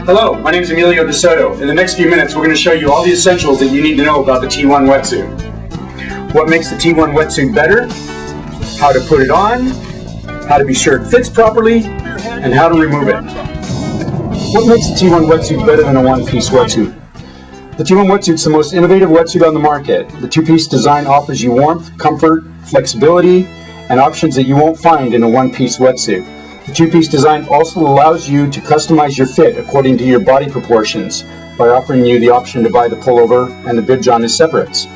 Hello, my name is Emilio DeSoto. In the next few minutes, we're going to show you all the essentials that you need to know about the T1 wetsuit. What makes the T1 wetsuit better, how to put it on, how to be sure it fits properly, and how to remove it. What makes the T1 wetsuit better than a one-piece wetsuit? The T1 wetsuit is the most innovative wetsuit on the market. The two-piece design offers you warmth, comfort, flexibility, and options that you won't find in a one-piece wetsuit. The two-piece design also allows you to customize your fit according to your body proportions by offering you the option to buy the pullover and the bib john as separates.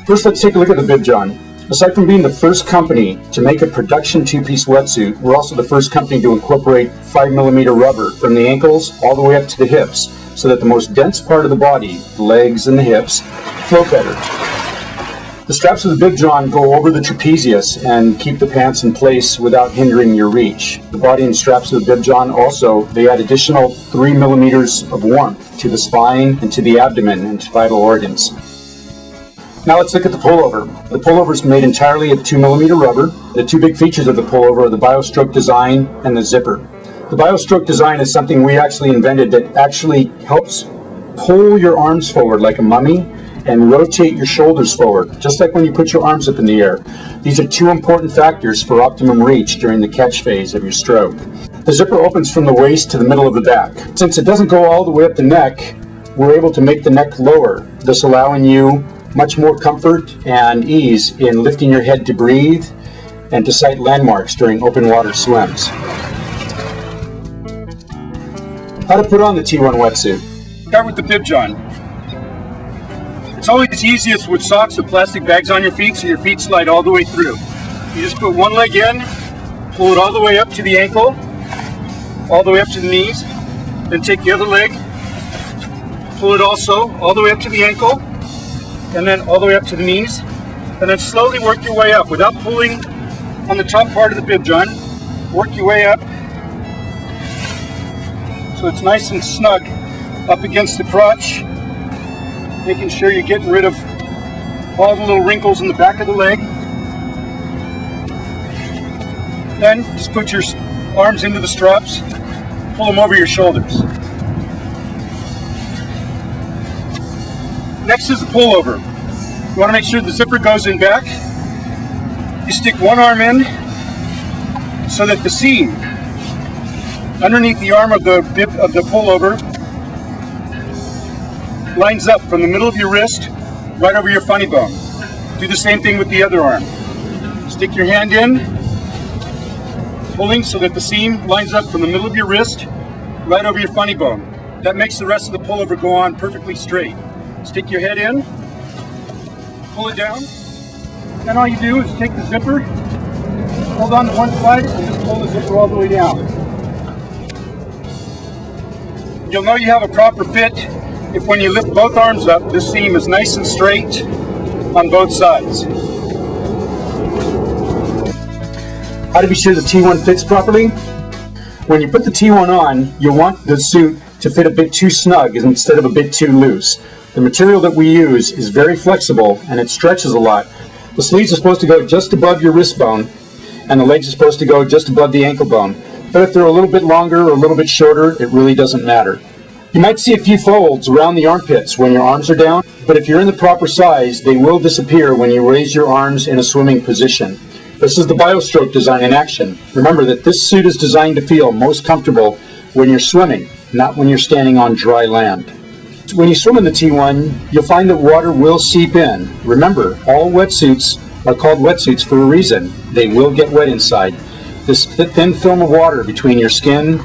First, let's take a look at the bib john. Aside from being the first company to make a production two-piece wetsuit, we're also the first company to incorporate 5mm rubber from the ankles all the way up to the hips so that the most dense part of the body, the legs and the hips, flow better. The straps of the bib john go over the trapezius and keep the pants in place without hindering your reach. The body and straps of the bib john also, they add additional 3mm of warmth to the spine and to the abdomen and to vital organs. Now let's look at the pullover. The pullover is made entirely of 2mm rubber. The two big features of the pullover are the biostroke design and the zipper. The biostroke design is something we actually invented that actually helps pull your arms forward like a mummy and rotate your shoulders forward, just like when you put your arms up in the air. These are two important factors for optimum reach during the catch phase of your stroke. The zipper opens from the waist to the middle of the back. Since it doesn't go all the way up the neck, we're able to make the neck lower, thus allowing you much more comfort and ease in lifting your head to breathe and to sight landmarks during open water swims. How to put on the T1 wetsuit. Start with the bib john. It's always easiest with socks or plastic bags on your feet so your feet slide all the way through. You just put one leg in, pull it all the way up to the ankle, all the way up to the knees, then take the other leg, pull it also all the way up to the ankle, and then all the way up to the knees, and then slowly work your way up without pulling on the top part of the bib john. Work your way up so it's nice and snug up against the crotch, making sure you're getting rid of all the little wrinkles in the back of the leg. Then just put your arms into the straps, pull them over your shoulders. Next is the pullover. You want to make sure the zipper goes in back. You stick one arm in so that the seam underneath the arm of the pullover lines up from the middle of your wrist right over your funny bone. Do the same thing with the other arm. Stick your hand in, pulling so that the seam lines up from the middle of your wrist right over your funny bone. That makes the rest of the pullover go on perfectly straight. Stick your head in, pull it down, then all you do is take the zipper, hold on to one side, and just pull the zipper all the way down. You'll know you have a proper fit if when you lift both arms up, this seam is nice and straight on both sides. How to be sure the T1 fits properly? When you put the T1 on, you'll want the suit to fit a bit too snug instead of a bit too loose. The material that we use is very flexible and it stretches a lot. The sleeves are supposed to go just above your wrist bone and the legs are supposed to go just above the ankle bone. But if they're a little bit longer or a little bit shorter, it really doesn't matter. You might see a few folds around the armpits when your arms are down, but if you're in the proper size, they will disappear when you raise your arms in a swimming position. This is the biostroke design in action. Remember that this suit is designed to feel most comfortable when you're swimming, not when you're standing on dry land. When you swim in the T1, you'll find that water will seep in. Remember, all wetsuits are called wetsuits for a reason. They will get wet inside. This thin film of water between your skin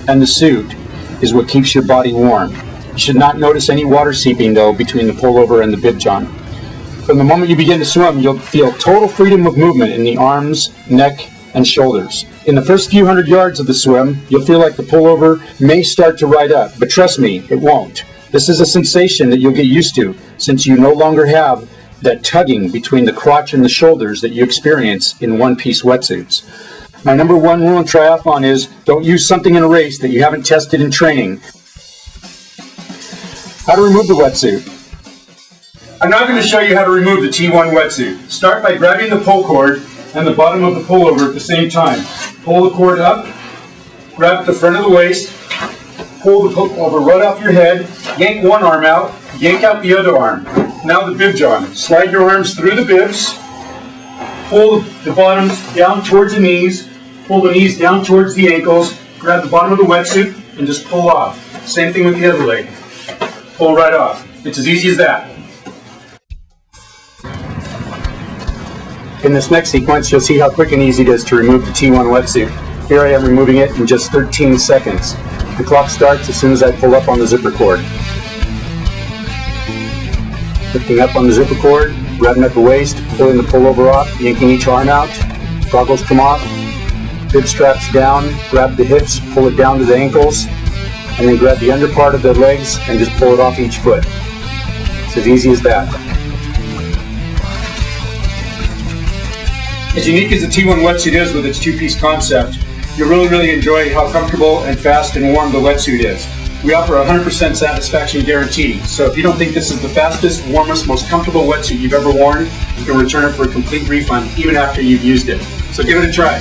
and the suit is what keeps your body warm. You should not notice any water seeping though between the pullover and the bib john. From the moment you begin to swim, you'll feel total freedom of movement in the arms, neck, and shoulders. In the first few hundred yards of the swim, you'll feel like the pullover may start to ride up, but trust me, it won't. This is a sensation that you'll get used to since you no longer have that tugging between the crotch and the shoulders that you experience in one-piece wetsuits. My number one rule in triathlon is don't use something in a race that you haven't tested in training. How to remove the wetsuit. I'm now going to show you how to remove the T1 wetsuit. Start by grabbing the pull cord and the bottom of the pullover at the same time. Pull the cord up, grab the front of the waist, pull the hook over right off your head, yank one arm out, yank out the other arm. Now the bib, John. Slide your arms through the bibs, pull the bottoms down towards the knees, pull the knees down towards the ankles, grab the bottom of the wetsuit, and just pull off. Same thing with the other leg. Pull right off. It's as easy as that. In this next sequence, you'll see how quick and easy it is to remove the T1 wetsuit. Here I am removing it in just 13 seconds. The clock starts as soon as I pull up on the zipper cord. Lifting up on the zipper cord, grabbing at the waist, pulling the pullover off, yanking each arm out, goggles come off, bib straps down, grab the hips, pull it down to the ankles, and then grab the under part of the legs and just pull it off each foot. It's as easy as that. As unique as the T1 wetsuit is with its two-piece concept, you'll really enjoy how comfortable and fast and warm the wetsuit is. We offer a 100% satisfaction guarantee, so if you don't think this is the fastest, warmest, most comfortable wetsuit you've ever worn, you can return it for a complete refund even after you've used it. So give it a try.